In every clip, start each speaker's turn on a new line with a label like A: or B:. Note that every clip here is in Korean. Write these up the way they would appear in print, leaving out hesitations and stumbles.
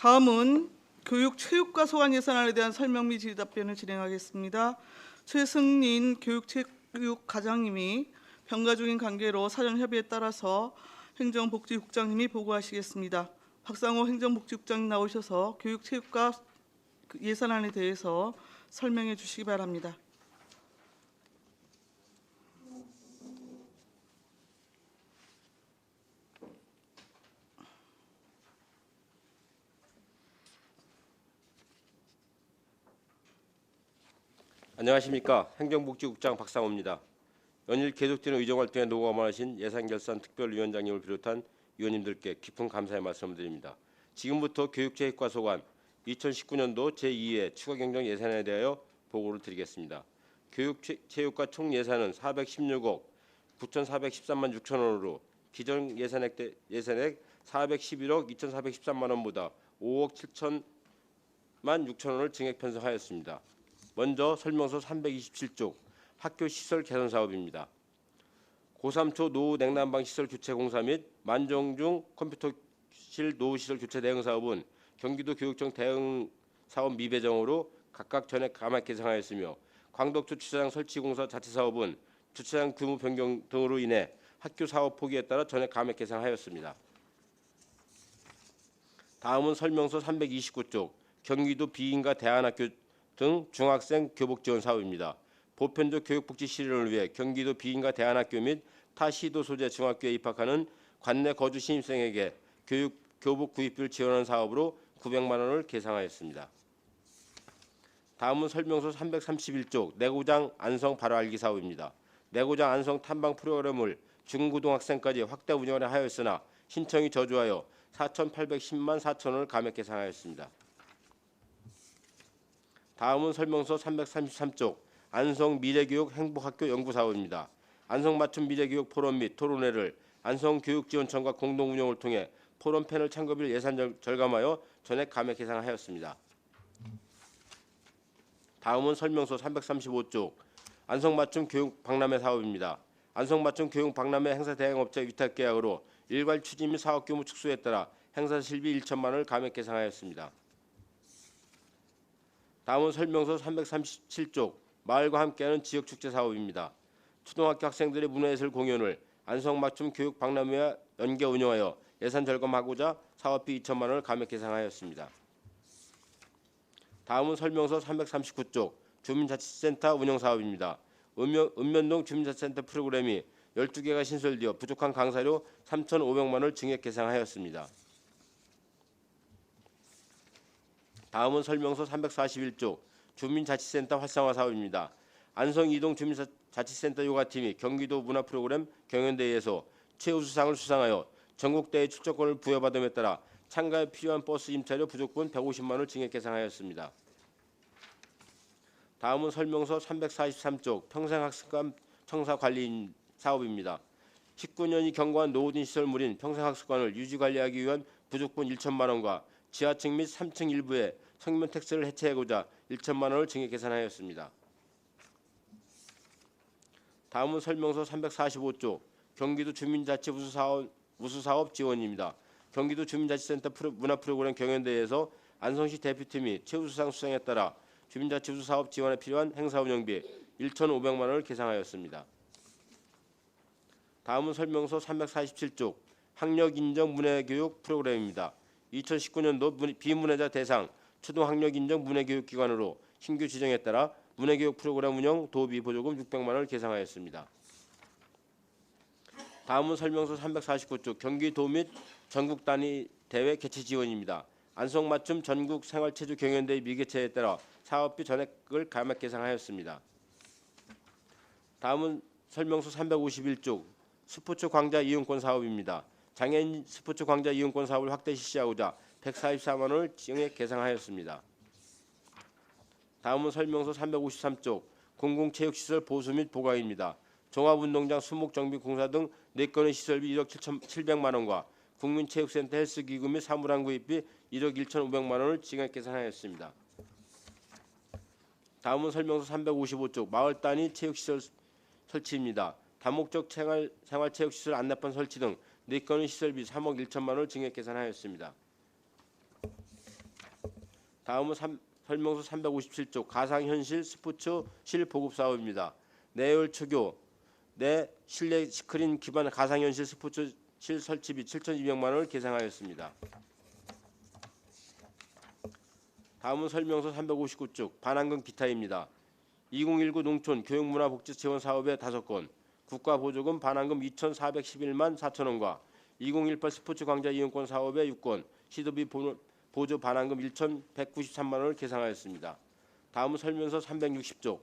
A: 다음은 교육 체육과 소관 예산안에 대한 설명 및 질의답변을 진행하겠습니다. 최승린 교육체육과장님이 병가 중인 관계로 사전 협의에 따라서 행정복지국장님이 보고하시겠습니다. 박상호 행정복지국장님 나오셔서 교육체육과 예산안에 대해서 설명해 주시기 바랍니다.
B: 안녕하십니까. 행정복지국장 박상호입니다. 연일 계속되는 의정활동에 노고하신 예산결산 특별위원장님을 비롯한 위원님들께 깊은 감사의 말씀을 드립니다. 지금부터 교육체육과 소관 2019년도 제2회 추가경정 예산에 대하여 보고를 드리겠습니다. 교육체육과 총 예산은 416억 9,413만 6천 원으로 기존 예산액 411억 2,413만 원보다 5억 7천만 6천 원을 증액 편성하였습니다. 먼저 설명서 327쪽 학교 시설 개선 사업입니다. 고3초 노후 냉난방 시설 교체 공사 및 만정중 컴퓨터실 노후 시설 교체 대응 사업은 경기도 교육청 대응 사업 미배정으로 각각 전액 감액 개상하였으며 광덕초 주차장 설치 공사 자체 사업은 주차장 규모 변경 등으로 인해 학교 사업 포기에 따라 전액 감액 개상하였습니다. 다음은 설명서 329쪽 경기도 비인가 대안학교 등 중학생 교복 지원 사업입니다. 보편적 교육복지 실현을 위해 경기도 비인가 대안학교 및 타 시도 소재 중학교에 입학하는 관내 거주 신입생에게 교복 구입비를 지원하는 사업으로 900만 원을 계상하였습니다. 다음은 설명서 331쪽 내고장 안성 바로 알기 사업입니다. 내고장 안성 탐방 프로그램을 중고등학생까지 확대 운영을 하였으나 신청이 저조하여 4,810만 4천 원을 감액 계상하였습니다. 다음은 설명서 333쪽 안성 미래교육 행복학교 연구사업입니다. 안성 맞춤 미래교육 포럼 및 토론회를 안성교육지원청과 공동 운영을 통해 포럼 패널 참가비를 예산 절감하여 전액 감액 계상하였습니다. 다음은 설명서 335쪽 안성 맞춤 교육 박람회 사업입니다. 안성 맞춤 교육 박람회 행사 대행업체 위탁 계약으로 일괄 추진 및 사업 규모 축소에 따라 행사 실비 1천만 원을 감액 계상하였습니다. 다음은 설명서 337쪽 마을과 함께하는 지역축제 사업입니다. 초등학교 학생들의 문화예술 공연을 안성맞춤 교육 박람회와 연계 운영하여 예산 절감하고자 사업비 2천만 원을 감액 계상하였습니다. 다음은 설명서 339쪽 주민자치센터 운영 사업입니다. 읍면동 주민자치센터 프로그램이 12개가 신설되어 부족한 강사료 3,500만 원을 증액 계상하였습니다. 다음은 설명서 341쪽 주민자치센터 활성화 사업입니다. 안성 이동 주민자치센터 요가팀이 경기도 문화프로그램 경연대회에서 최우수상을 수상하여 전국대회 출전권을 부여받음에 따라 참가에 필요한 버스 임차료 부족분 150만 원을 증액 계상하였습니다. 다음은 설명서 343쪽 평생학습관 청사관리 사업입니다. 19년이 경과한 노후된 시설물인 평생학습관을 유지관리하기 위한 부족분 1천만 원과 지하층 및 3층 일부에 성면 텍스를 해체하고자 1천만 원을 증액 계산하였습니다. 다음은 설명서 345쪽 경기도 주민자치 우수사업 지원입니다. 경기도 주민자치센터 문화프로그램 경연대회에서 안성시 대표팀이 최우수상 수상에 따라 주민자치 우수사업 지원에 필요한 행사 운영비 1,500만 원을 계상하였습니다. 다음은 설명서 347쪽 학력인정 문해교육 프로그램입니다. 2019년도 비문해자 대상 초등학력인정 문해교육기관으로 신규 지정에 따라 문해교육 프로그램 운영 도비 보조금 600만 원을 계상하였습니다. 다음은 설명서 349쪽 경기도 및 전국 단위 대회 개최 지원입니다. 안성맞춤 전국 생활체조 경연대회 미개최에 따라 사업비 전액을 감액 계상하였습니다. 다음은 설명서 351쪽 스포츠 광자 이용권 사업입니다. 장애인 스포츠 광자 이용권 사업을 확대 실시하고자 144만 원을 증액 계상하였습니다. 다음은 설명서 353쪽 공공체육시설 보수 및 보강입니다. 종합운동장 수목정비 공사 등 4건의 시설비 1억 700만 원과 국민체육센터 헬스기구 및 사물함 구입비 1억 1,500만 원을 증액 계산하였습니다. 다음은 설명서 355쪽 마을 단위 체육시설 설치입니다. 다목적 생활체육시설 안내판 설치 등 4건의 시설비 3억 1천만 원을 증액 계산하였습니다. 다음은 설명서 357쪽 가상현실 스포츠실 보급 사업입니다. 내열 초교 내 실내 스크린 기반 가상현실 스포츠실 설치비 7,200만 원을 계상하였습니다. 다음은 설명서 359쪽 반환금 기타입니다. 2019 농촌 교육문화복지지원 사업에 5건, 국가보조금 반환금 2,411만 4천 원과 2018 스포츠 광장 이용권 사업에 6건, 시도비 보조 반환금 1,193만 원을 계상하였습니다. 다음은 설명서 360쪽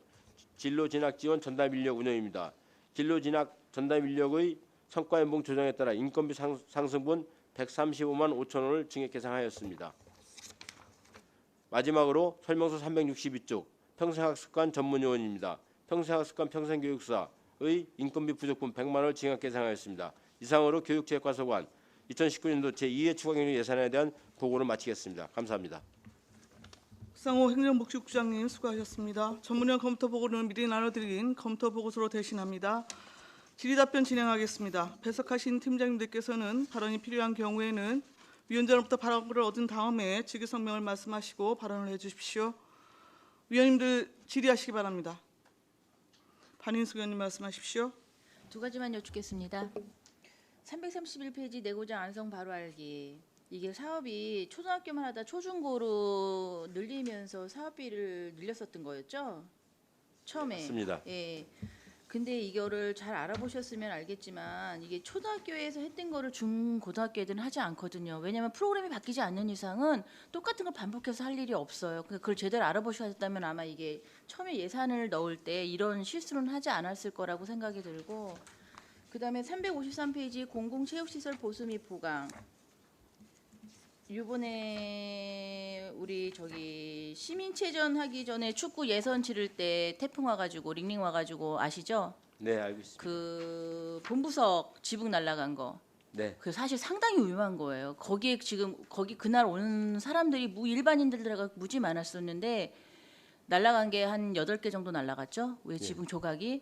B: 진로진학지원 전담인력 운영입니다. 진로진학 전담인력의 성과연봉 조정에 따라 인건비 상승분 135만 5천 원을 증액 계상하였습니다. 마지막으로 설명서 362쪽 평생학습관 전문요원입니다. 평생학습관 평생교육사의 인건비 부족분 100만 원을 증액 계상하였습니다. 이상으로 교육체육과소관 2019년도 제2회 추가경정 예산에 대한 보고를 마치겠습니다. 감사합니다.
A: 박상호 행정복지국장님 수고하셨습니다. 전문위원 검토 보고는 미리 나눠드린 검토 보고서로 대신합니다. 질의답변 진행하겠습니다. 배석하신 팀장님들께서는 발언이 필요한 경우에는 위원장으로부터 발언을 얻은 다음에 직위성명을 말씀하시고 발언을 해주십시오. 위원님들 질의하시기 바랍니다. 반인숙 의원님 말씀하십시오.
C: 두 가지만 여쭙겠습니다. 331페이지 내고장 안성 바로 알기. 이게 사업이 초등학교만 하다 초중고로 늘리면서 사업비를 늘렸었던 거였죠? 처음에.
B: 맞습니다.
C: 예. 근데 이거를 잘 알아보셨으면 알겠지만 이게 초등학교에서 했던 거를 중고등학교 애들은 하지 않거든요. 왜냐하면 프로그램이 바뀌지 않는 이상은 똑같은 걸 반복해서 할 일이 없어요. 그걸 제대로 알아보셨다면 아마 이게 처음에 예산을 넣을 때 이런 실수는 하지 않았을 거라고 생각이 들고, 그다음에 353페이지 공공체육시설 보수 및 보강. 이번에 우리 저기 시민체전 하기 전에 축구 예선 치를 때 태풍 와가지고 링링 와가지고 아시죠?
B: 네, 알고 있습니다.
C: 그 본부석 지붕 날아간 거.
B: 네.
C: 그 사실 상당히 위험한 거예요. 거기에 지금 거기 그날 오는 사람들이 일반인들과 무지 많았었는데 날아간 게 한 8개 정도 날아갔죠. 왜 지붕 조각이.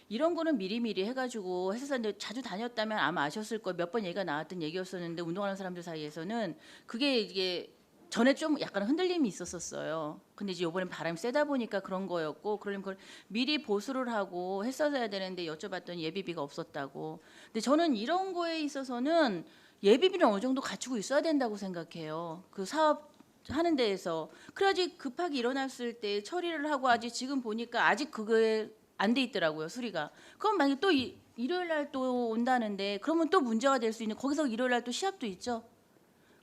C: 이런 거는 미리미리 해가지고 해설사님들 자주 다녔다면 아마 아셨을 거예요. 몇 번 얘기가 나왔던 얘기였었는데 운동하는 사람들 사이에서는 그게 이게 전에 좀 약간 흔들림이 있었었어요. 근데 이제 이번엔 바람이 세다 보니까 그런 거였고, 그러면 그걸 미리 보수를 하고 했었어야 되는데 여쭤봤더니 예비비가 없었다고. 근데 저는 이런 거에 있어서는 예비비는 어느 정도 갖추고 있어야 된다고 생각해요. 그 사업 하는 데에서. 그래야지 급하게 일어났을 때 처리를 하고, 아직 지금 보니까 아직 그거에 안 돼 있더라고요, 수리가. 그럼 만약에 또 일요일 날 또 온다는데 그러면 또 문제가 될 수 있는, 거기서 일요일 날 또 시합도 있죠.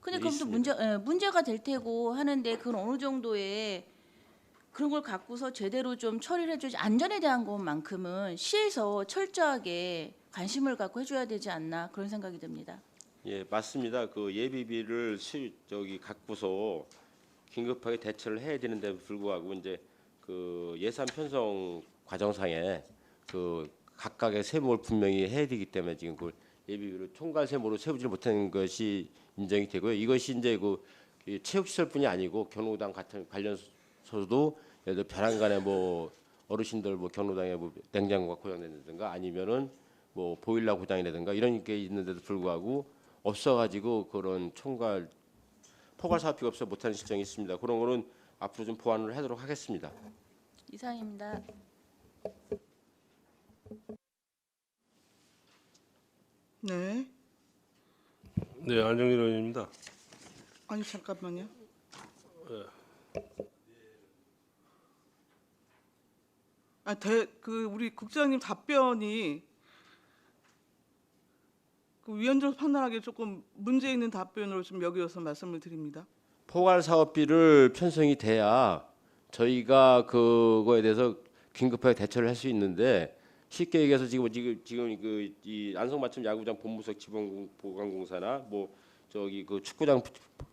C: 근데 그럼 또 문제가 될 테고 하는데 그건 어느 정도의 그런 걸 갖고서 제대로 좀 처리를 해줘야지. 안전에 대한 것만큼은 시에서 철저하게 관심을 갖고 해줘야 되지 않나, 그런 생각이 듭니다.
B: 예, 맞습니다. 그 예비비를 갖고서 긴급하게 대처를 해야 되는데 불구하고 이제 그 예산 편성 과정상에 그 각각의 세목을 분명히 해야 되기 때문에 지금 그 예비비를 총괄 세목으로 세우지 못하는 것이 인정이 되고요. 이것이 이제 그 체육시설뿐이 아니고 경로당 같은 관련소도 예를 들어 벼랑간에 뭐 어르신들 뭐 경로당에 뭐 냉장고가 고장된다든가 아니면은 뭐 보일러 고장이라든가 이런 게 있는데도 불구하고 없어가지고 그런 포괄 사업비가 없어 못하는 실정이 있습니다. 그런 거는 앞으로 좀 보완을 하도록 하겠습니다.
C: 이상입니다.
A: 네.
D: 네, 안정일 의원입니다.
A: 아니 잠깐만요. 우리 국장님 답변이 그 위원장 판단하기에 조금 문제 있는 답변으로 좀 여겨서 말씀을 드립니다.
B: 포괄 사업비를 편성이 돼야 저희가 그거에 대해서 긴급하게 대처를 할 수 있는데, 쉽게 얘기해서 지금 이 안성맞춤 야구장 본부석 지붕 보강공사나 뭐 저기 그 축구장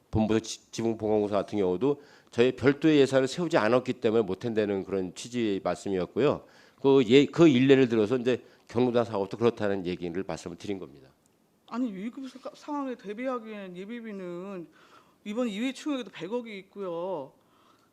B: 본부석 지붕 보강공사 같은 경우도 저희 별도의 예산을 세우지 않았기 때문에 못한다는 그런 취지의 말씀이었고요. 그 일례를 들어서 이제 경로당 사업도 그렇다는 얘기를 말씀을 드린 겁니다.
A: 아니 위급 상황에 대비하기에는 예비비는 이번 2회 총회에도 100억이 있고요.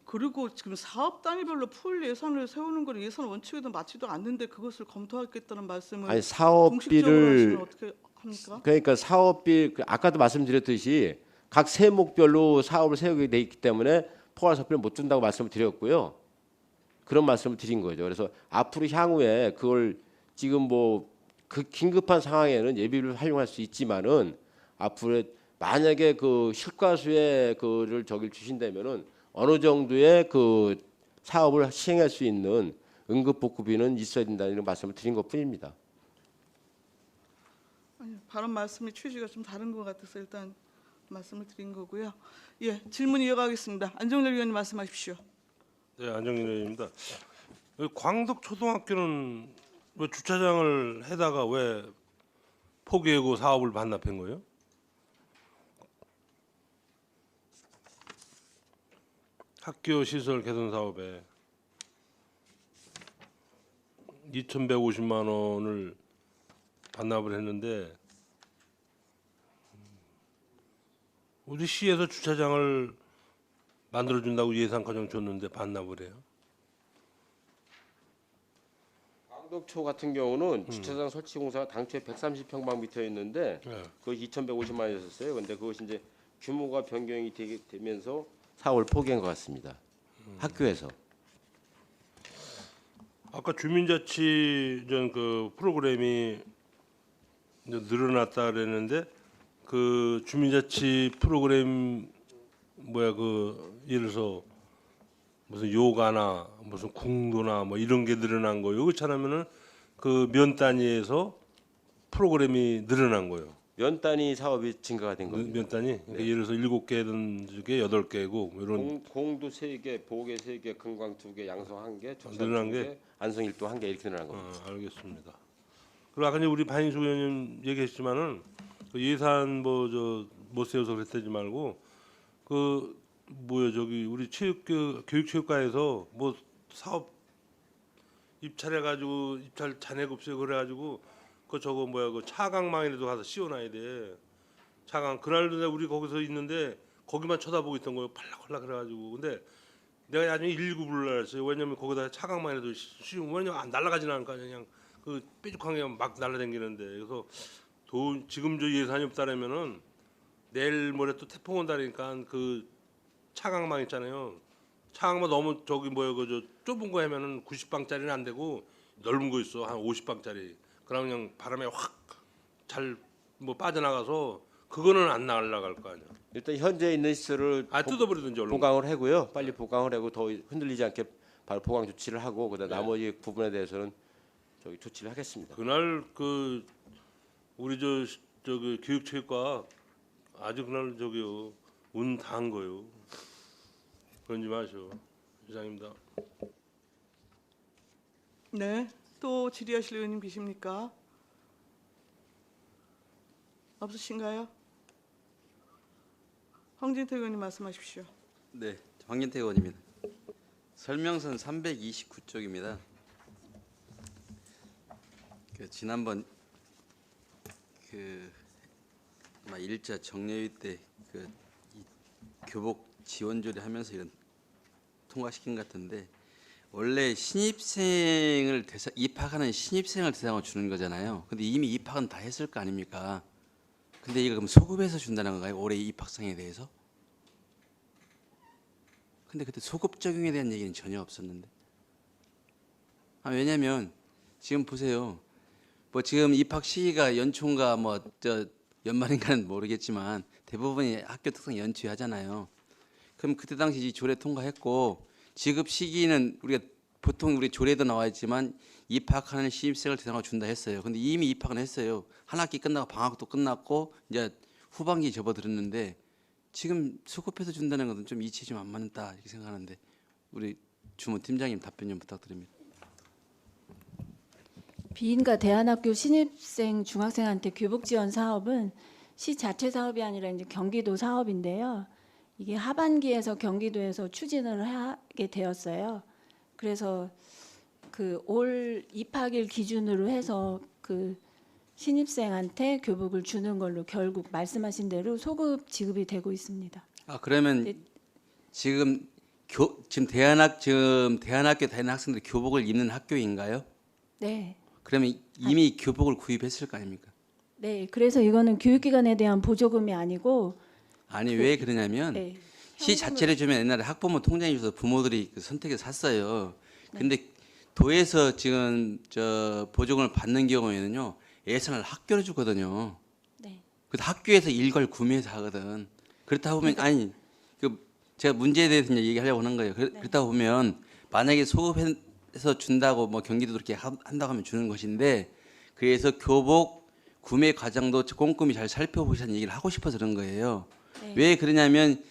A: 그리고 지금 사업 단위별로 풀 예산을 세우는 건 예산 원칙에도 맞지도 않는데 그것을 검토하겠다는 말씀을
B: 아니
A: 공식적으로
B: 사업비를
A: 하시면 어떻게 합니까?
B: 그러니까 사업비 아까도 말씀드렸듯이 각 세목별로 사업을 세우게 돼 있기 때문에 포괄사표를 못 준다고 말씀을 드렸고요. 그런 말씀을 드린 거죠. 그래서 앞으로 향후에 그걸 지금 뭐 그 긴급한 상황에는 예비비를 활용할 수 있지만은 앞으로 만약에 그 실과수의 그를 저길 주신다면은 어느 정도의 그 사업을 시행할 수 있는 응급복구비는 있어야 된다는 말씀을 드린 것뿐입니다.
A: 아니, 발언 말씀이 취지가 좀 다른 것 같아서 일단 말씀을 드린 거고요. 예, 질문 이어가겠습니다. 안정열 의원님 말씀하십시오.
D: 네, 안정일 의원입니다. 광덕 초등학교는 왜 주차장을 해다가 왜 포기하고 사업을 반납한 거예요? 학교 시설 개선 사업에 2,150만 원을 반납을 했는데 우리 시에서 주차장을 만들어준다고 예산과정 줬는데 반납을 해요.
B: 광덕초 같은 경우는 주차장 설치 공사가 당초에 130평방미터였는데
D: 네.
B: 그것이 2,150만 원이었어요. 근데 그것이 이제 규모가 변경이 되면서 사업을 포기한 것 같습니다. 학교에서.
D: 아까 주민자치전 그 프로그램이 이제 늘어났다 그랬는데 그 주민자치 프로그램 뭐야 그 예를 들어서 무슨 요가나 무슨 궁도나 뭐 이런 게 늘어난 거예요. 그렇잖아면은 그 면 단위에서 프로그램이 늘어난 거예요.
B: 면 단위 사업이 증가가 된 겁니다.
D: 면 단위. 그러니까 예를 들어서 7개든 중에 8개고 이런
B: 공도 3개, 보계 3개, 금광 2개, 양성 1개, 초산
D: 늘어난
B: 2개, 안성 1도 1개 이렇게 늘어난 겁니다.
D: 알겠습니다. 그리고 아까 이제 우리 반인수 의원님 얘기했지만은 그 예산 뭐 저 못 세워서 그랬다지 말고 그 뭐야 저기 우리 교육체육과에서 뭐 사업 입찰해 가지고 입찰 잔액 없어요 그래 가지고 그 저거 뭐야 그 차강망이라도 가서 씌워놔야 돼. 차강 그날도 우리 거기서 있는데 거기만 쳐다보고 있던 거예요. 팔락팔락 그래 가지고 근데 내가 나중에 119 불러놨어요. 왜냐면 거기다 차강망이라도 씌우면 왜냐면 안 날아가지는 않으니까 그냥 그 뾰족한 게 막 날아다니는데 그래서 돈 지금 저 예산이 없다라면은 내일 모레 또 태풍 온다니까 그 차강망 있잖아요. 차강망 너무 저기 뭐야 그 저 좁은 거 하면은 90방짜리는 안 되고 넓은 거 있어 한 50방짜리. 그럼 그냥 바람에 확 잘 뭐 빠져나가서 그거는 안 날아갈 거 아니야.
B: 일단 현재 있는 시설을
D: 뜯어버리든지 얼른.
B: 보강을 하고요. 빨리 보강을 하고 더 흔들리지 않게 바로 보강 조치를 하고 그다음 나머지 부분에 대해서는 저기 조치를 하겠습니다.
D: 그날 그 우리 저기 교육체육과 아주 그날 저기요 운 다한 거요. 그러지 마시오. 이상입니다.
A: 네, 또 질의하실 의원님 계십니까? 없으신가요? 황진태 의원님 말씀하십시오.
E: 네, 황gin태 의원입니다. 설명선 329쪽입니다. 그 지난번 그 아마 일자 정례위 때 그 교복 지원조례 하면서 이런 통과시킨 것 같은데 원래 신입생을 입학하는 신입생을 대상으로 주는 거잖아요. 근데 이미 입학은 다 했을 거 아닙니까? 근데 이거 그럼 소급해서 준다는 건가요? 올해 입학생에 대해서? 근데 그때 소급 적용에 대한 얘기는 전혀 없었는데. 왜냐면 지금 보세요. 뭐 지금 입학 시기가 연초인가 뭐 저 연말인가는 모르겠지만 대부분이 학교 특성 연초에 하잖아요. 그럼 그때 당시 이 조례 통과했고 지급 시기는 우리가 보통 우리 조례도 나와 있지만 입학하는 신입생을 대상으로 준다 했어요. 근데 이미 입학은 했어요. 한 학기 끝나고 방학도 끝났고 이제 후반기 접어들었는데 지금 소급해서 준다는 것은 좀 이치 좀 안 맞는다 이렇게 생각하는데 우리 주무팀장님 답변 좀 부탁드립니다.
F: 비인가 대안학교 신입생 중학생한테 교복 지원 사업은 시 자체 사업이 아니라 이제 경기도 사업인데요. 이게 하반기에서 경기도에서 추진을 하게 되었어요. 그래서 그 올 입학일 기준으로 해서 그 신입생한테 교복을 주는 걸로 결국 말씀하신 대로 소급 지급이 되고 있습니다.
E: 그러면
F: 네.
E: 지금 지금 대안학교 다니는 학생들이 교복을 입는 학교인가요?
F: 네.
E: 그러면 이미 교복을 구입했을 거 아닙니까?
F: 네. 그래서 이거는 교육기관에 대한 보조금이 아니고
E: 아니 왜 그러냐면
F: 네.
E: 시 자체를 주면 옛날에 학부모 통장이 줘서 부모들이 그 선택해서 샀어요. 근데 도에서 지금 저 보조금을 받는 경우에는요 예산을 학교로 주거든요.
F: 네.
E: 그 학교에서 일괄 구매해서 하거든. 그렇다 보면 아니 그 제가 문제에 대해서 이제 얘기하려고 하는 거예요. 그렇다 보면 만약에 소급해서 준다고 뭐 경기도 그렇게 한다고 하면 주는 것인데 그래서 교복 구매 과정도 꼼꼼히 잘 살펴보시는 얘기를 하고 싶어서 그런 거예요.
F: 네.
E: 왜 그러냐면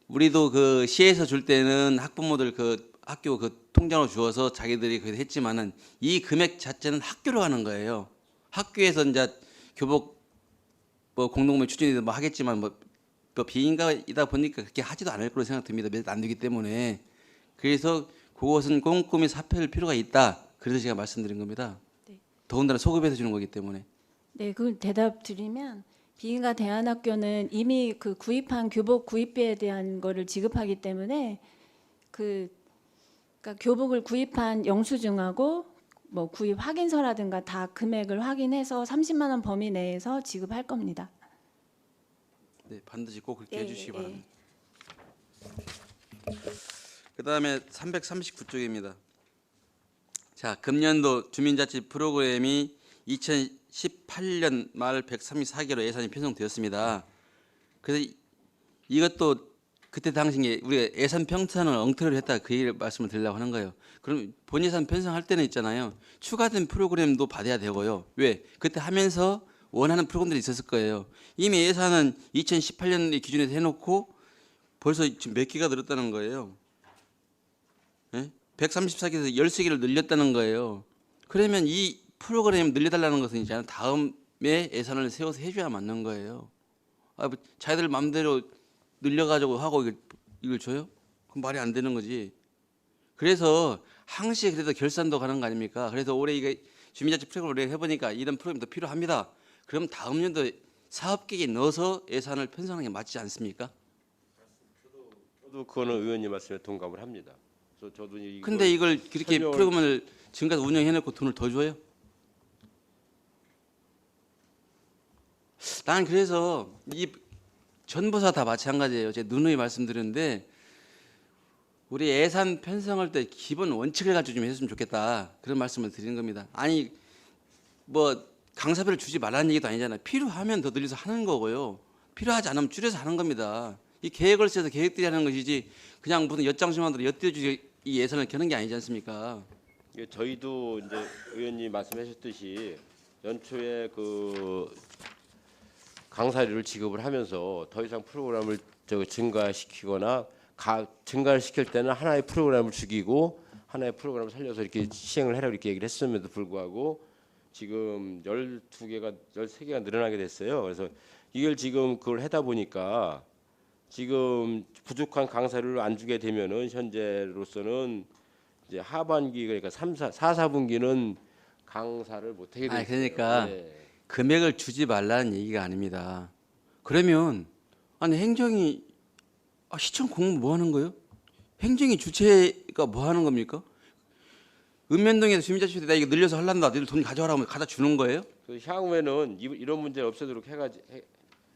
E: 우리도 그 시에서 줄 때는 학부모들 그 학교 그 통장으로 주어서 자기들이 그 했지만은 이 금액 자체는 학교로 가는 거예요. 학교에서 이제 교복 뭐 공동구매 추진이든 뭐 하겠지만 뭐 비인가이다 보니까 그렇게 하지도 않을 거로 생각됩니다. 몇 안 되기 때문에. 그래서 그것은 꼼꼼히 살펴볼 필요가 있다. 그래서 제가 말씀드린 겁니다.
F: 네.
E: 더군다나 소급해서 주는 거기 때문에.
F: 네, 그 대답 드리면 비인가 대안학교는 이미 그 구입한 교복 구입비에 대한 거를 지급하기 때문에 그러니까 교복을 구입한 영수증하고 뭐 구입 확인서라든가 다 금액을 확인해서 30만 원 범위 내에서 지급할 겁니다.
E: 네, 반드시 꼭 그렇게
F: 예,
E: 해주시기
F: 예,
E: 바랍니다. 그다음에 339쪽입니다. 자, 금년도 주민자치 프로그램이 2018년 말 134개로 예산이 편성되었습니다. 그래서 이것도 그때 당시에 우리가 예산 편성을 엉터리로 했다 그 얘기를 말씀을 드리려고 하는 거예요. 그럼 본 예산 편성할 때는 있잖아요. 추가된 프로그램도 받아야 되고요. 왜? 그때 하면서 원하는 프로그램들이 있었을 거예요. 이미 예산은 2018년 기준에서 해놓고 벌써 지금 몇 개가 늘었다는 거예요. 예? 134개에서 13개를 늘렸다는 거예요. 그러면 이 프로그램 늘려달라는 것은 이제 다음에 예산을 세워서 해줘야 맞는 거예요. 아, 뭐 자기들 마음대로 늘려가지고 하고 이걸 줘요? 그럼 말이 안 되는 거지. 그래서 항시 그래도 결산도 가는 거 아닙니까? 그래서 올해 이게 주민자치 프로그램을 해보니까 이런 프로그램도 필요합니다. 그럼 다음 연도 사업 계획에 넣어서 예산을 편성하는 게 맞지 않습니까?
B: 저도 그거는 의원님 말씀에 동감을 합니다. 그래서 저도
E: 근데 이걸 그렇게
B: 설명을-
E: 프로그램을 지금까지 운영해놓고 돈을 더 줘요? 난 그래서 이 전부사 다 마찬가지예요. 제가 누누이 말씀드렸는데 우리 예산 편성할 때 기본 원칙을 가지고 좀 했으면 좋겠다. 그런 말씀을 드리는 겁니다. 아니 뭐 강사비를 주지 말라는 얘기도 아니잖아요. 필요하면 더 늘려서 하는 거고요. 필요하지 않으면 줄여서 하는 겁니다. 이 계획을 써서 계획들이 하는 것이지 그냥 무슨 엿장수만으로 엿대주지 이 예산을 겨는 게 아니지 않습니까?
B: 이게 저희도 이제 의원님 말씀하셨듯이 연초에 그 강사료를 지급을 하면서 더 이상 프로그램을 증가시키거나 증가를 시킬 때는 하나의 프로그램을 죽이고 하나의 프로그램을 살려서 이렇게 시행을 해라 이렇게 얘기를 했음에도 불구하고 지금 12개가 13개가 늘어나게 됐어요. 그래서 이걸 지금 그걸 하다 보니까 지금 부족한 강사료를 안 주게 되면은 현재로서는 이제 하반기 그러니까 4, 4분기는 강사를 못 하게 돼요.
E: 그러니까 금액을 주지 말라는 얘기가 아닙니다. 그러면 아니 행정이 시청 공무 뭐 하는 거예요? 행정이 주체가 뭐 하는 겁니까? 읍면동에서 주민자치회 내가 이거 늘려서 하란다. 너희들 돈 가져와라 하면 갖다 주는 거예요?
B: 향후에는 이런 문제를 없애도록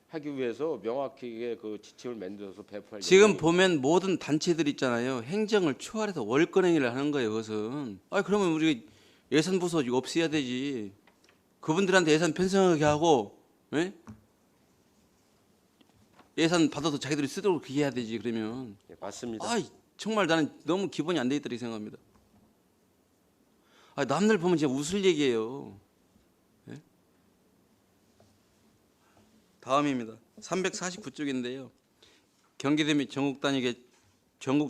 B: 하기 위해서 명확하게 그 지침을 만들어서 배포할
E: 지금
B: 예정입니다.
E: 보면 모든 단체들 있잖아요. 행정을 초월해서 월권행위를 하는 거예요. 그것은. 그러면 우리 예산 부서 이거 없애야 되지. 그분들한테 예산 편성하게 하고 예산 받아서 자기들이 쓰도록 그렇게 해야 되지. 그러면
B: 네, 맞습니다.
E: 정말 나는 너무 기본이 안 돼 있다고 생각합니다. 남들 보면 진짜 웃을 얘기예요. 예? 다음입니다. 349쪽인데요. 경기도 및 전국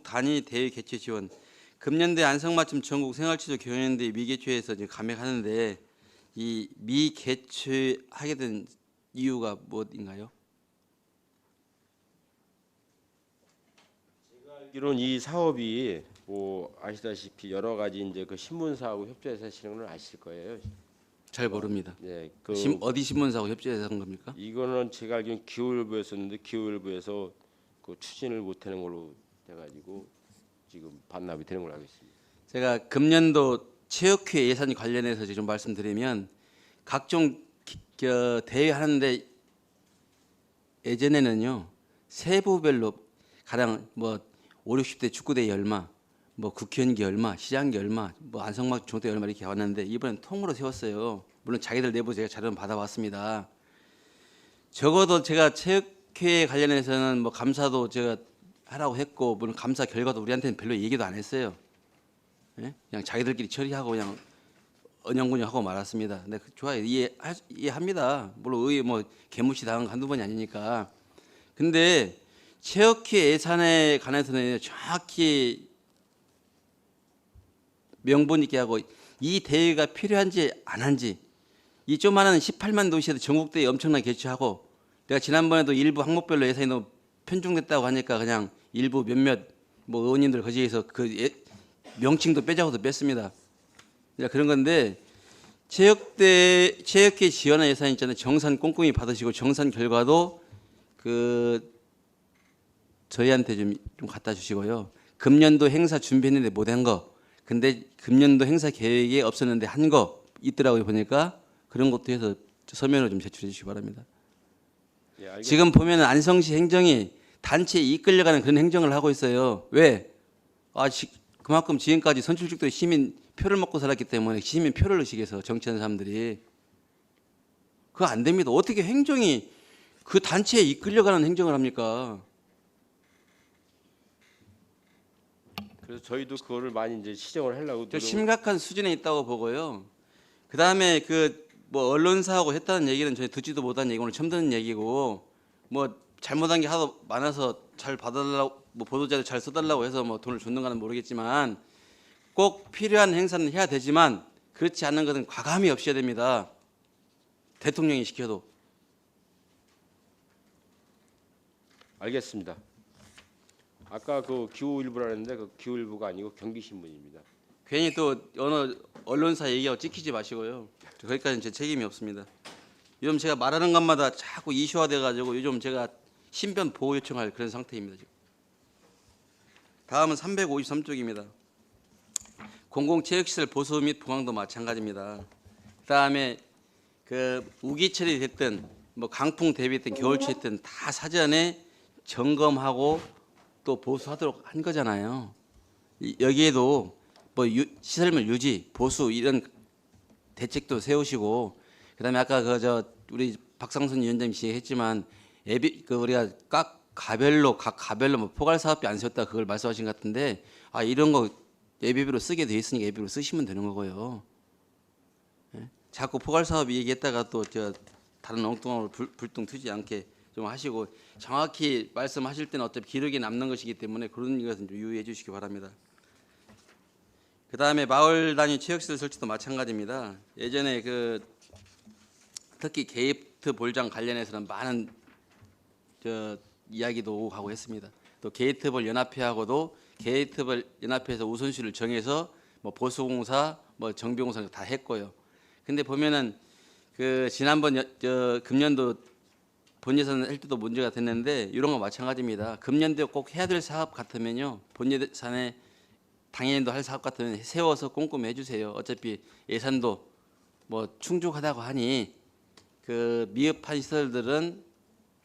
E: 단위 대회 개최 지원. 금년대 안성맞춤 전국 생활치료 경연대 미개최에서 지금 감액하는데 이 미개최하게 된 이유가 무엇인가요?
B: 알기로는 이 사업이 뭐 아시다시피 여러 가지 이제 그 신문사하고 협조해서 하시는 건 아실 거예요.
E: 잘 모릅니다.
B: 네, 그
E: 어디 신문사하고 협조해서 한 겁니까?
B: 이거는 제가 알기로는 기후일보였었는데 기후일보에서 그 추진을 못하는 걸로 돼가지고 지금 반납이 되는 걸로 알고 있습니다.
E: 제가 금년도 체육회 예산 관련해서 좀 말씀드리면 각종 대회 하는데 예전에는요 세부별로 가령 뭐 5, 60대 축구대회 얼마, 뭐 국회의원기 얼마, 시장기 얼마, 뭐 안성맞 중대 얼마 이렇게 왔는데 이번엔 통으로 세웠어요. 물론 자기들 내부 제가 자료는 받아왔습니다. 적어도 제가 체육회 관련해서는 뭐 감사도 제가 하라고 했고 물론 감사 결과도 우리한테는 별로 얘기도 안 했어요. 예? 그냥 자기들끼리 처리하고 그냥 언영군영 하고 말았습니다. 근데 좋아요. 이해합니다. 물론 의회 뭐 개무시 당한 거 한두 번이 아니니까. 근데 체육회 예산에 관해서는 정확히 명분 있게 하고 이 대회가 필요한지 안 한지 이 조그마한 18만 도시에도 전국대회 엄청나게 개최하고 내가 지난번에도 일부 항목별로 예산이 너무 편중됐다고 하니까 그냥 일부 몇몇 뭐 의원님들 거기에서 명칭도 빼자고도 뺐습니다. 그런 건데 체육회 지원한 예산 있잖아요. 정산 꼼꼼히 받으시고 정산 결과도 저희한테 좀 갖다 주시고요. 금년도 행사 준비했는데 못한 거, 근데 금년도 행사 계획에 없었는데 한 거 있더라고요. 보니까 그런 것도 해서 서면으로 좀 제출해 주시기 바랍니다.
B: 예, 알겠습니다.
E: 지금 보면 안성시 행정이 단체에 이끌려가는 그런 행정을 하고 있어요. 왜? 그만큼 지금까지 선출직도 시민 표를 먹고 살았기 때문에 시민 표를 의식해서 정치하는 사람들이 그거 안 됩니다. 어떻게 행정이 그 단체에 이끌려가는 행정을 합니까?
B: 그래서 저희도 그거를 많이 이제 시정을 하려고
E: 저 심각한 수준에 있다고 보고요. 그 다음에 뭐 언론사하고 했다는 얘기는 저희 듣지도 못한 얘기 오늘 처음 듣는 얘기고 뭐 잘못한 게 하도 많아서 잘 봐달라고 뭐 보도자료 잘 써달라고 해서 뭐 돈을 줬는가는 모르겠지만 꼭 필요한 행사는 해야 되지만 그렇지 않은 것은 과감히 없애야 됩니다. 대통령이 시켜도.
B: 알겠습니다. 아까 그 기후일보라 했는데 그 기후일보가 아니고 경기신문입니다.
E: 괜히 또 어느 언론사 얘기하고 찍히지 마시고요. 거기까지는 제 책임이 없습니다. 요즘 제가 말하는 것마다 자꾸 이슈화돼가지고 요즘 제가 신변 보호 요청할 그런 상태입니다. 지금. 다음은 353쪽입니다. 공공체육시설 보수 및 보강도 마찬가지입니다. 그다음에 우기철이 됐든 뭐 강풍 대비했든 겨울철이 됐든 다 사전에 점검하고 또 보수하도록 한 거잖아요. 여기에도 뭐 시설물 유지, 보수 이런 대책도 세우시고 그다음에 아까 우리 박상선 위원장님 지적했지만 우리가 각 가별로 뭐 포괄 사업비 안 세웠다 그걸 말씀하신 것 같은데 이런 거 예비비로 쓰게 돼 있으니까 예비비로 쓰시면 되는 거고요. 예? 자꾸 포괄 사업 얘기했다가 또 다른 엉뚱함으로 불똥 튀지 않게 좀 하시고 정확히 말씀하실 때는 어차피 기록에 남는 것이기 때문에 그런 것은 좀 유의해 주시기 바랍니다. 그다음에 마을 단위 체육시설 설치도 마찬가지입니다. 예전에 특히 게이트 볼장 관련해서는 많은 이야기도 오고 가고 했습니다. 또 게이트볼 연합회하고도 게이트볼 연합회에서 우선순위를 정해서 뭐 보수공사, 뭐 정비공사 다 했고요. 근데 보면은 지난번 금년도 본예산 할 때도 문제가 됐는데 이런 거 마찬가지입니다. 금년도에 꼭 해야 될 사업 같으면요 본예산에 당연히도 할 사업 같으면 세워서 꼼꼼히 해주세요. 어차피 예산도 뭐 충족하다고 하니 미흡한 시설들은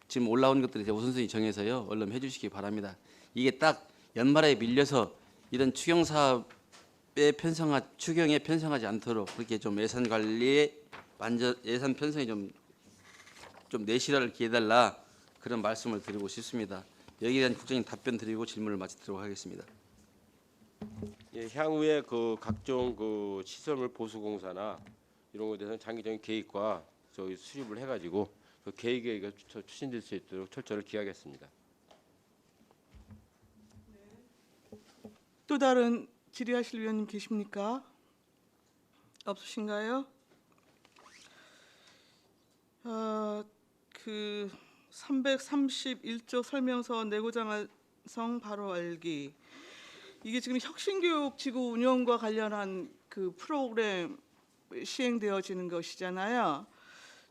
E: 지금 올라온 것들이 이제 우선순위 정해서요 얼른 해주시기 바랍니다. 이게 딱 연말에 밀려서 이런 추경 사업에 추경에 편성하지 않도록 그렇게 좀 예산 관리에 예산 편성에 좀 내실화를 기해달라 그런 말씀을 드리고 싶습니다. 여기에 대한 국장님 답변 드리고 질문을 마치도록 하겠습니다.
B: 예, 향후에 각종 시설물 보수 공사나 이런 것에 대해서는 장기적인 계획과 저희 수립을 해가지고 그 계획에 추진될 수 있도록 철저를 기하겠습니다.
A: 또 다른 질의하실 위원님 계십니까? 없으신가요? 331조 설명서 내고자 성 바로 알기. 이게 지금 혁신교육 지구 운영과 관련한 프로그램 시행되어지는 것이잖아요.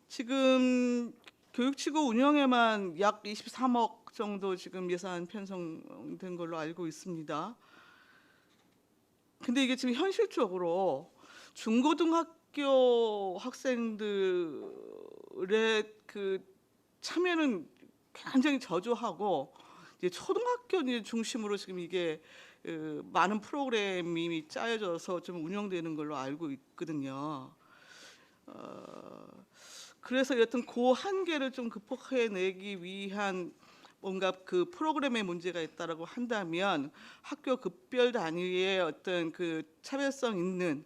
A: 지금 교육지구 운영에만 약 23억 정도 지금 예산 편성된 걸로 알고 있습니다. 근데 이게 지금 현실적으로 중고등학교 학생들의 참여는 굉장히 저조하고 이제 초등학교 이제 중심으로 지금 이게 많은 프로그램이 짜여져서 좀 운영되는 걸로 알고 있거든요. 그래서 여튼 그 한계를 좀 극복해내기 위한 뭔가 그 프로그램에 문제가 있다라고 한다면 학교 급별 단위의 어떤 그 차별성 있는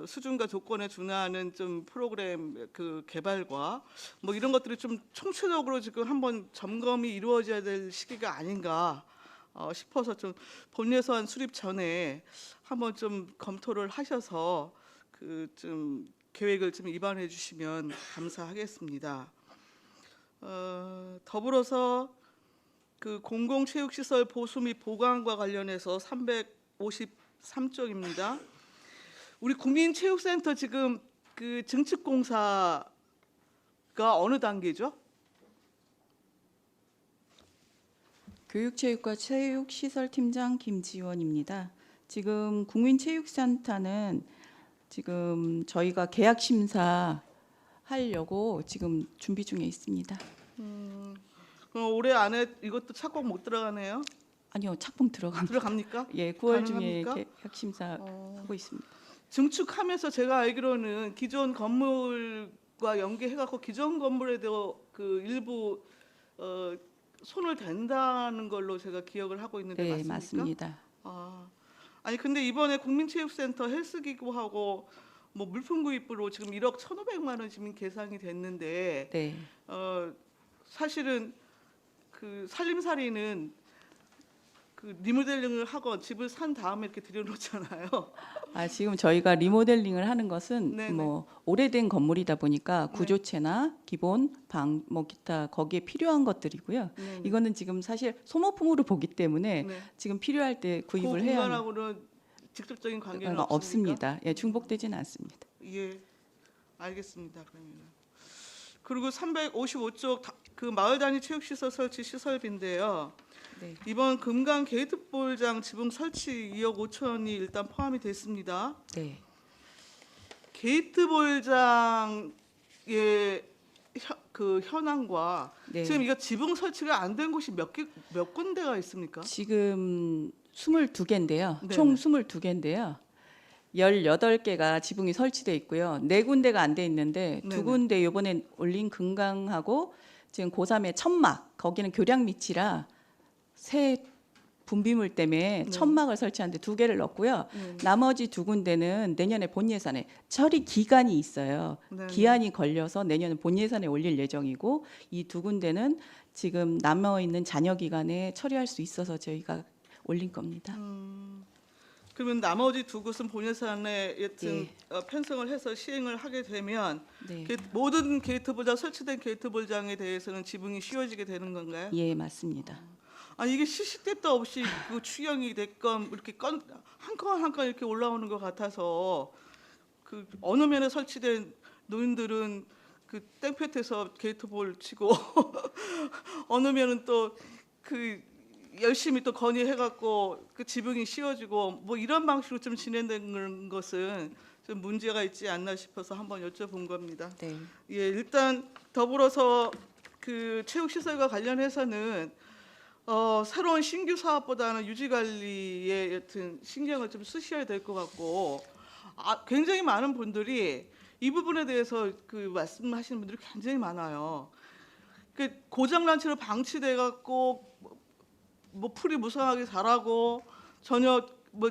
A: 수준과 조건에 준하는 좀 프로그램 그 개발과 뭐 이런 것들이 좀 총체적으로 지금 한번 점검이 이루어져야 될 시기가 아닌가 싶어서 좀 본예산 수립 전에 한번 좀 검토를 하셔서 그 좀 계획을 좀 입안해 주시면 감사하겠습니다. 더불어서 그 공공체육시설 보수 및 보강과 관련해서 353쪽입니다. 우리 국민체육센터 지금 그 증축 공사가 어느 단계죠?
G: 교육체육과 체육시설팀장 김지원입니다. 지금 국민체육센터는 지금 저희가 계약 심사 하려고 지금 준비 중에 있습니다.
A: 그럼 올해 안에 이것도 착공 못 들어가네요?
G: 아니요, 착공 들어갑니다.
A: 들어갑니까?
G: 예, 9월 중에
A: 가능합니까?
G: 계약 심사 하고 있습니다.
A: 증축하면서 제가 알기로는 기존 건물과 연계해갖고 기존 건물에도 그 일부 손을 댄다는 걸로 제가 기억을 하고 있는데
G: 네,
A: 맞습니까?
G: 맞습니다.
A: 아니 근데 이번에 국민체육센터 헬스기구하고 뭐 물품 구입으로 지금 1억 1,500만 원 지금 계산이 됐는데
G: 네,
A: 사실은 그 살림살이는 그 리모델링을 하고 집을 산 다음에 이렇게 들여놓잖아요.
G: 지금 저희가 리모델링을 하는 것은
A: 네네.
G: 뭐 오래된 건물이다 보니까 구조체나 기본 방, 뭐 기타 거기에 필요한 것들이고요.
A: 네네.
G: 이거는 지금 사실 소모품으로 보기 때문에
A: 네.
G: 지금 필요할 때
A: 그
G: 구입을 해야 하는
A: 공간하고는 직접적인 관계는 없습니까?
G: 없습니다. 예, 중복되지는 않습니다.
A: 예, 알겠습니다. 그러면 그리고 355쪽 그 마을 단위 체육시설 설치 시설비인데요.
G: 네.
A: 이번 금강 게이트볼장 지붕 설치 2억 5천이 일단 포함이 됐습니다.
G: 네.
A: 게이트볼장의 그 현황과
G: 네.
A: 지금 이거 지붕 설치가 안 된 곳이 몇 군데가 있습니까?
G: 지금 22개인데요.
A: 네네.
G: 총 22개인데요. 18개가 지붕이 설치돼 있고요. 4군데가 안 돼 있는데
A: 네네.
G: 2군데 이번에 올린 금강하고 지금 고3의 천막 거기는 교량 밑이라 새 분비물 때문에
A: 네.
G: 천막을 설치하는데 2개를 넣었고요.
A: 네.
G: 나머지 2군데는 내년에 본 예산에 처리 기간이 있어요.
A: 네네.
G: 기한이 걸려서 내년에 본 예산에 올릴 예정이고 이 2군데는 지금 남아 있는 잔여 기간에 처리할 수 있어서 저희가 올린 겁니다.
A: 그러면 나머지 두 곳은 본예산에 여튼
G: 네.
A: 편성을 해서 시행을 하게 되면
G: 네.
A: 모든 게이트볼장 설치된 게이트볼장에 대해서는 지붕이 씌워지게 되는 건가요?
G: 예, 맞습니다.
A: 아니 이게 시시때도 없이 그 추경이 됐건 이렇게 한 건 한 건 이렇게 올라오는 것 같아서 그 어느 면에 설치된 노인들은 그 땡볕에서 게이트볼 치고 어느 면은 또 그 열심히 또 건의해갖고 그 지붕이 씌워지고 뭐 이런 방식으로 좀 진행된 것은 좀 문제가 있지 않나 싶어서 한번 여쭤본 겁니다.
G: 네.
A: 예, 일단 더불어서 그 체육시설과 관련해서는 새로운 신규 사업보다는 유지 관리에 여튼 신경을 좀 쓰셔야 될 것 같고 굉장히 많은 분들이 이 부분에 대해서 그 말씀하시는 분들이 굉장히 많아요. 그 고장난 채로 방치돼 갖고 뭐 풀이 무성하게 자라고 전혀 뭐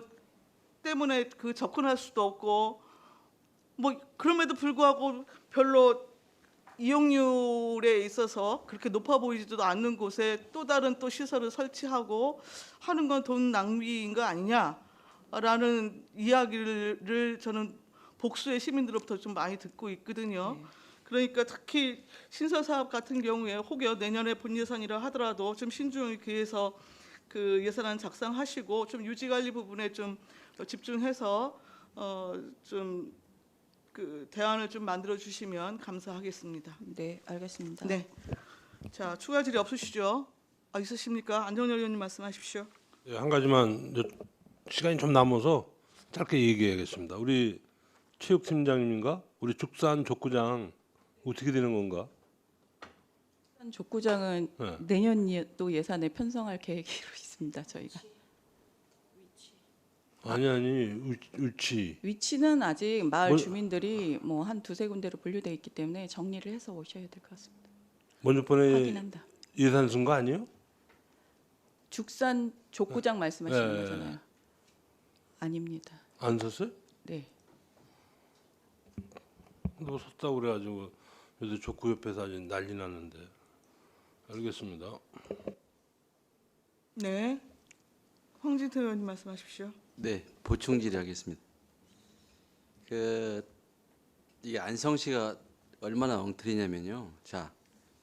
A: 때문에 그 접근할 수도 없고 뭐 그럼에도 불구하고 별로 이용률에 있어서 그렇게 높아 보이지도 않는 곳에 또 다른 또 시설을 설치하고 하는 건 돈 낭비인 거 아니냐라는 이야기를 저는 복수의 시민들로부터 좀 많이 듣고 있거든요.
G: 네.
A: 그러니까 특히 신설 사업 같은 경우에 혹여 내년에 본 예산이라 하더라도 좀 신중하게 기해서 그 예산안 작성하시고 좀 유지 관리 부분에 좀 집중해서 좀 그 대안을 좀 만들어 주시면 감사하겠습니다.
G: 네, 알겠습니다.
A: 네. 자, 추가 질의 없으시죠? 있으십니까? 안정열 의원님 말씀하십시오.
D: 예, 한 가지만 시간이 좀 남아서 짧게 얘기하겠습니다. 우리 체육팀장님인가? 우리 축산 족구장 어떻게 되는 건가?
F: 족구장은
D: 네.
G: 내년도 예산에 편성할 계획으로 있습니다. 저희가
D: 아니 위치.
G: 위치는 아직 마을
D: 뭐-
G: 주민들이 뭐 한 두세 군데로 분류돼 있기 때문에 정리를 해서 오셔야 될 것 같습니다.
D: 먼저 번에
G: 확인한다.
D: 예산 쓴 거 아니에요?
G: 죽산 족구장 말씀하시는
D: 네.
G: 거잖아요. 아닙니다.
D: 안 썼어요?
G: 네.
D: 너 섰다고 그래가지고 요새 족구협회에서 아주 난리 났는데. 알겠습니다.
A: 네. 황진태 의원님 말씀하십시오.
E: 네, 보충 질의하겠습니다. 이게 안성시가 얼마나 엉터리냐면요. 자,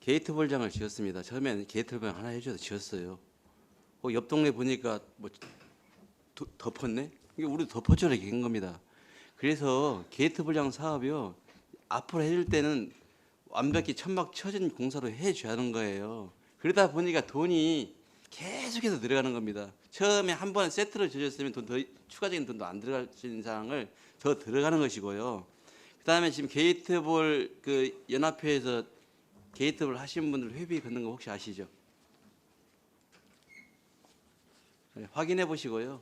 E: 게이트 볼장을 지었습니다. 처음에는 게이트 볼장 하나 해줘서 지었어요. 옆 동네 보니까 뭐 덮었네? 이게 우리도 덮어줘라 된 겁니다. 그래서 게이트 볼장 사업이요. 앞으로 해줄 때는 완벽히 천막 쳐진 공사로 해줘야 하는 거예요. 그러다 보니까 돈이 계속해서 늘어가는 겁니다. 처음에 한 번 세트를 지었으면 더 추가적인 돈도 안 들어갈 수 있는 상황을 더 들어가는 것이고요. 그다음에 지금 게이트볼 그 연합회에서 게이트볼 하신 분들 회비 걷는 거 혹시 아시죠? 네, 확인해 보시고요.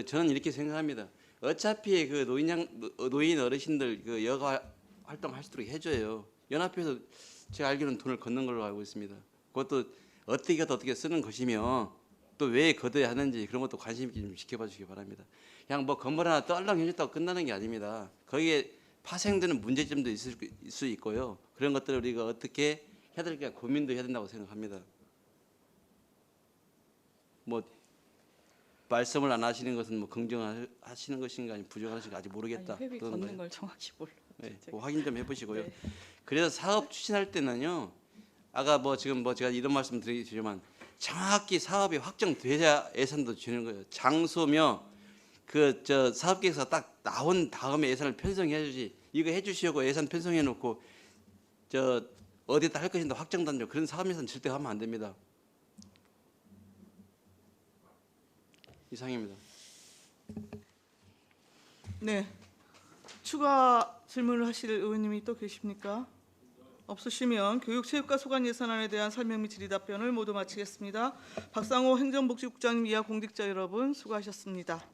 E: 저는 이렇게 생각합니다. 어차피 그 노인 어르신들 그 여가 활동 할 수 있도록 해줘요. 연합회에서 제가 알기로는 돈을 걷는 걸로 알고 있습니다. 그것도 어떻게 쓰는 것이며 또 왜 걷어야 하는지 그런 것도 관심 있게 좀 지켜봐 주시기 바랍니다. 그냥 뭐 건물 하나 떨렁 해줬다고 끝나는 게 아닙니다. 거기에 파생되는 문제점도 있을 수 있고요. 그런 것들을 우리가 어떻게 해야 될까 고민도 해야 된다고 생각합니다. 뭐 말씀을 안 하시는 것은 뭐 긍정하시는 것인가 아니면 부정하시는가 아직 모르겠다.
G: 아니, 회비
E: 그런
G: 걷는
E: 거예요.
G: 걸 정확히 몰라.
E: 네, 그 확인 좀 해보시고요.
G: 네.
E: 그래서 사업 추진할 때는요. 아까 뭐 지금 뭐 제가 이런 말씀 드리지만 정확히 사업이 확정돼야 예산도 주는 거예요. 장소며 사업 계획서 딱 나온 다음에 예산을 편성해 주지. 이거 해주시고 예산 편성해 놓고 어디다 할 것인가 확정단죠. 그런 사업 예산 절대 하면 안 됩니다. 이상입니다.
A: 네. 추가 질문을 하실 의원님이 또 계십니까? 없으시면 교육체육과 소관 예산안에 대한 설명 및 질의 답변을 모두 마치겠습니다. 박상호 행정복지국장님 이하 공직자 여러분 수고하셨습니다.